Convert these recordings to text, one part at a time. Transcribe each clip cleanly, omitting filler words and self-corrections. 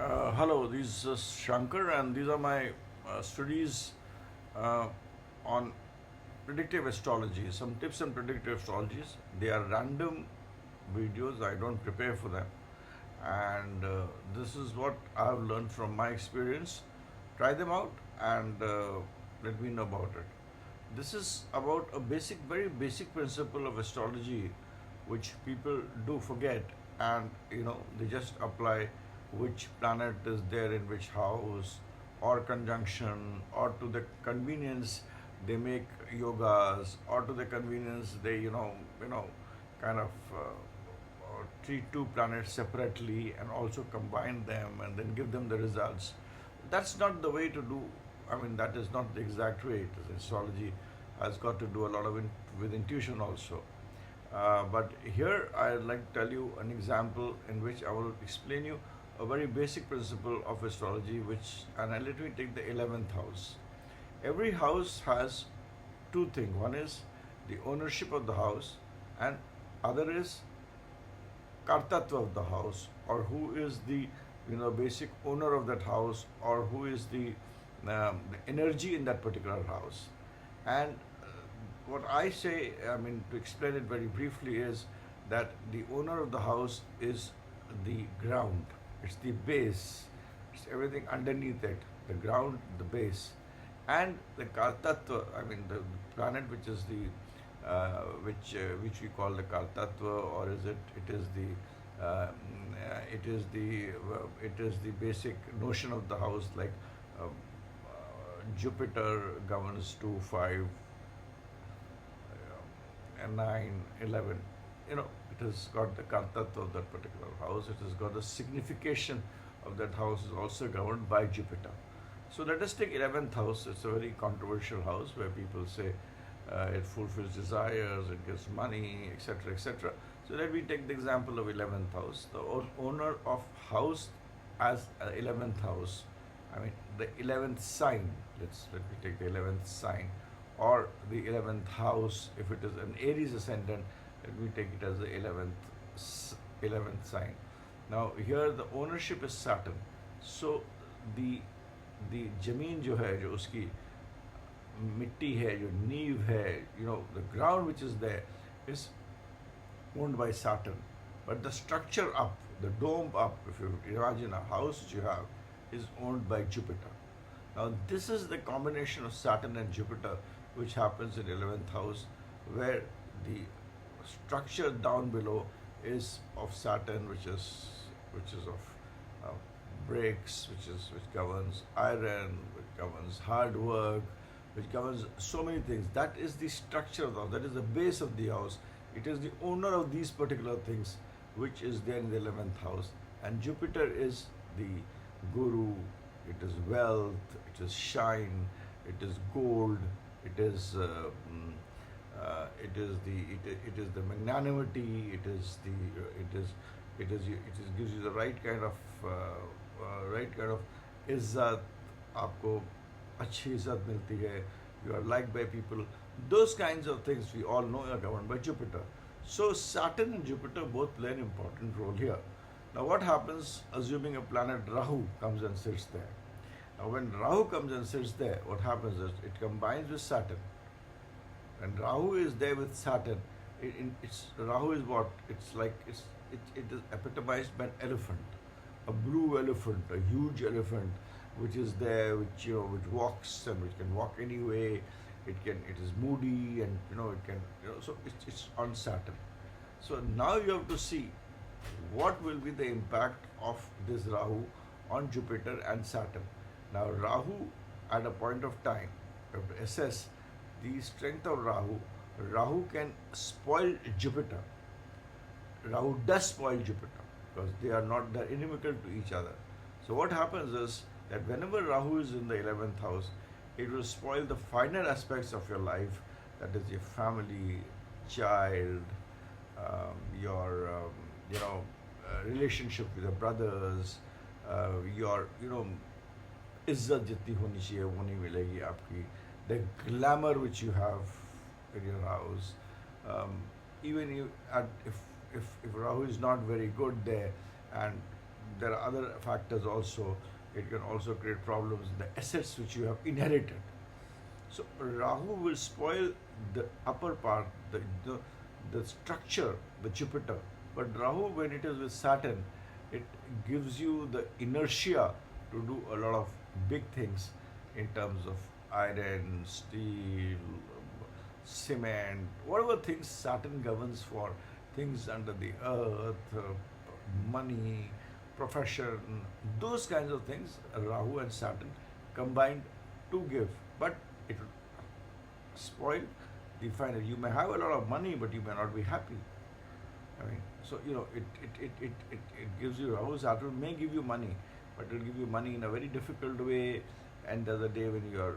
Hello, this is Shanker, and these are my studies uh, on predictive astrology. Some tips on predictive astrologies. They are random videos. I don't prepare for them, and this is what I've learned from my experience. Try them out and let me know about it. This is about a very basic principle of astrology, which people do forget, and they just apply which planet is there in which house, or conjunction, or to the convenience they make yogas, or to the convenience they kind of treat two planets separately and also combine them and then give them the results. That's not the way to do. I mean, that is not the exact way. Astrology has got to do a lot of with intuition also. But here I'd like to tell you an example in which I will explain you a very basic principle of astrology, and let me take the 11th house. Every house has two things. One is the ownership of the house, and other is kartatva of the house, or who is the basic owner of that house, or who is the energy in that particular house. And what I say, I mean, to explain it very briefly, is that the owner of the house is the ground. It's the base. It's everything underneath it. The ground, the base, and the kartatva. I mean, the planet, which is the which we call the kartatva, or is it? It is the it is the basic notion of the house. Like Jupiter governs 2, 5, and 9, 11. It has got the kartatva of that particular house. It has got the signification of that house is also governed by Jupiter. So let us take 11th house. It's a very controversial house where people say it fulfills desires, it gives money, etc., etc. So let me take the example of 11th house. The owner of house as 11th house, I mean the 11th sign. Let me take the 11th sign, or the 11th house. If it is an Aries ascendant, let me take it as the 11th sign. Now here the ownership is Saturn. So the जमीन जो है, जो उसकी मिट्टी है, जो नींव है, the ground which is there is owned by Saturn. But the structure up, the dome up, if you imagine a house which you have, is owned by Jupiter. Now this is the combination of Saturn and Jupiter which happens in 11th house, where the structure down below is of Saturn, which is of bricks, which governs iron, which governs hard work, which governs so many things. That is the structure of the house. That is the base of the house. It is the owner of these particular things, which is there in the 11th house. And Jupiter is the guru. It is wealth. It is shine. It is gold. It is the magnanimity. It gives you the right kind of इज्जत. आपको अच्छी इज्जत मिलती है. You are liked by people. Those kinds of things we all know are governed by Jupiter. So Saturn and Jupiter both play an important role here. Now what happens, assuming a planet Rahu comes and sits there? Now when Rahu comes and sits there, what happens is it combines with Saturn. And Rahu is there with Saturn. Rahu is what? It is epitomized by an elephant, a blue elephant, a huge elephant, which is there, which walks and which can walk anyway. It is moody, and it can so it's on Saturn. So now you have to see what will be the impact of this Rahu on Jupiter and Saturn. Now Rahu, at a point of time, you have to assess the strength of Rahu. Rahu can spoil Jupiter. Rahu does spoil Jupiter because they're inimical to each other. So what happens is that whenever Rahu is in the 11th house, it will spoil the finer aspects of your life. That is your family, child, your relationship with your brothers, your इज्जत जितनी होनी चाहिए वो नहीं मिलेगी आपकी. The glamour which you have in your house, even if Rahu is not very good there, and there are other factors also. It can also create problems in the assets which you have inherited. So Rahu will spoil the upper part, the structure, the Jupiter. But Rahu, when it is with Saturn, it gives you the inertia to do a lot of big things in terms of iron, steel, cement, whatever things Saturn governs for, things under the earth, money, profession, those kinds of things, Rahu and Saturn combined to give. But it will spoil the final. You may have a lot of money, but you may not be happy. I mean, so it gives you, Rahu Saturn may give you money, but it will give you money in a very difficult way. And the other day when you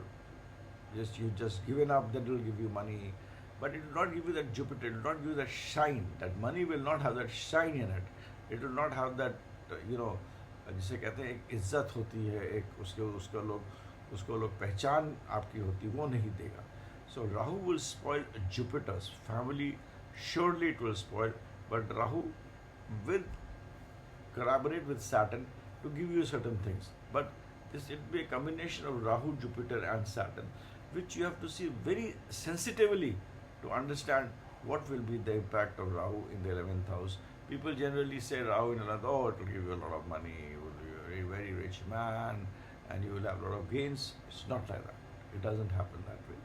just given up, that will give you money, but it will not give you that Jupiter. It will not give you that shine. That money will not have that shine in it. It will not have that जिसे कहते हैं एक इज्जत होती है, एक उसको लोग पहचान आपकी होती, वो नहीं देगा. So Rahu will spoil Jupiter's family. Surely it will spoil, but Rahu will collaborate with Saturn to give you certain things. But it will be a combination of Rahu, Jupiter and Saturn, which you have to see very sensitively to understand what will be the impact of Rahu in the 11th house. People generally say Rahu in 11th, oh, it will give you a lot of money, you will be a very rich man, and you will have a lot of gains. It's not like that. It doesn't happen that way.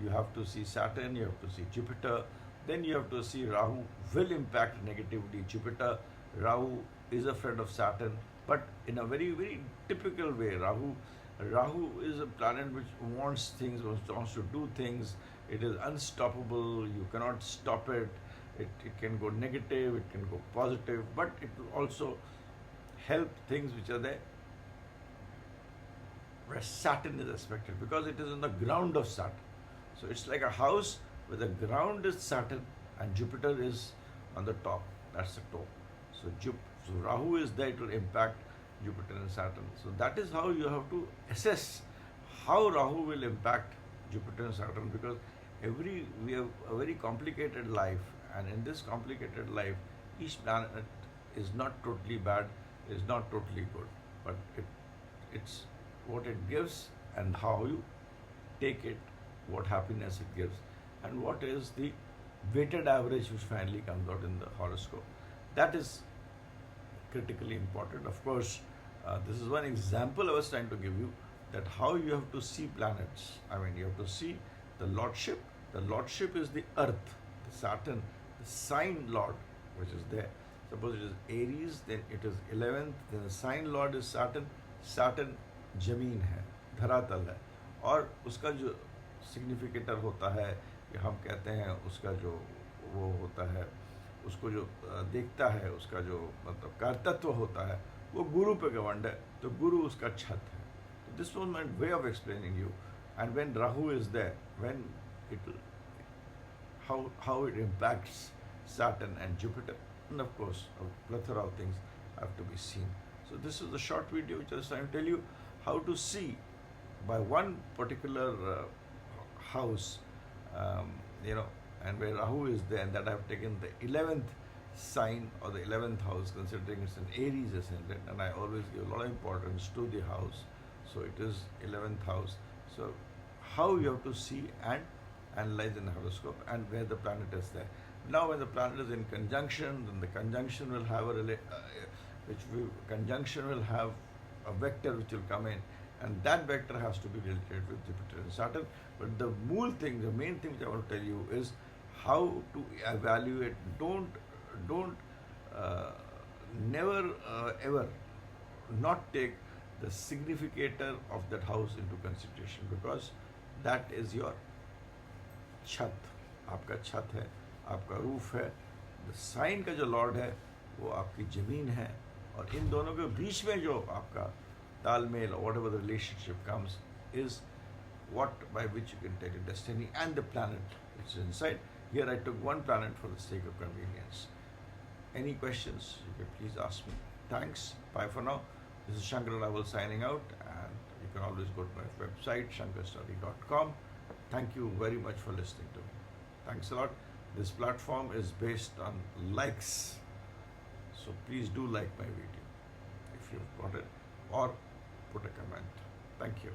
You have to see Saturn, you have to see Jupiter, then you have to see Rahu will impact negatively Jupiter. Rahu is a friend of Saturn, but in a very, very typical way. Rahu is a planet which wants things, wants to do things. It is unstoppable. You cannot stop it. It can go negative, it can go positive, but it will also help things which are there where Saturn is aspected, because it is on the ground of Saturn. So it's like a house where the ground is Saturn and Jupiter is on the top. That's the top. So Rahu is there, it will impact Jupiter and Saturn. So that is how you have to assess how Rahu will impact Jupiter and Saturn, because we have a very complicated life, and in this complicated life, each planet is not totally bad, is not totally good, but it's what it gives and how you take it, what happiness it gives, and what is the weighted average which finally comes out in the horoscope. That is critically important. Of course, this is one example I was trying to give you, that how you have to see planets. I mean, you have to see the lordship. The lordship is the earth, the Saturn, the sign lord which is there. Suppose it is Aries, then it is 11th, then the sign lord is Saturn. Saturn जमीन है, धरातल है, और उसका जो significator होता है, कि हम कहते हैं उसका जो वो होता है, उसको जो देखता है, उसका जो मतलब कारतत्व होता है, वो गुरु पे गवर्नड है, तो गुरु उसका छत है. तो this was my way of explaining you. And when Rahu is there, when it how it impacts Saturn and Jupiter, and of course a plethora of things have to be seen. So this is a short video which I was trying to tell you how to see by one particular house, and where Rahu is there, and that I have taken the 11th sign or the 11th house, considering it's an Aries ascendant, and I always give a lot of importance to the house. So it is 11th house. So how you have to see and analyze in the horoscope, and where the planet is there. Now when the planet is in conjunction, then the conjunction will have conjunction will have a vector which will come in, and that vector has to be related with Jupiter and Saturn. But the main thing which I want to tell you is how to evaluate. Never ever not take the significator of that house into consideration, because that is your छत, आपका छत है, आपका roof है. The sign का जो Lord है वो आपकी ज़मीन है, और इन दोनों के बीच में जो आपका तालमेल, what ever the relationship comes, is what by which you can tell your destiny and the planet which is inside. Here I took one planet for the sake of convenience. Any questions, you can please ask me. Thanks. Bye for now. This is Shanker Adawal signing out, and you can always go to my website shankerstudy.com. Thank you very much for listening to me. Thanks a lot. This platform is based on likes, so please do like my video. you've got it, or put a comment. Thank you.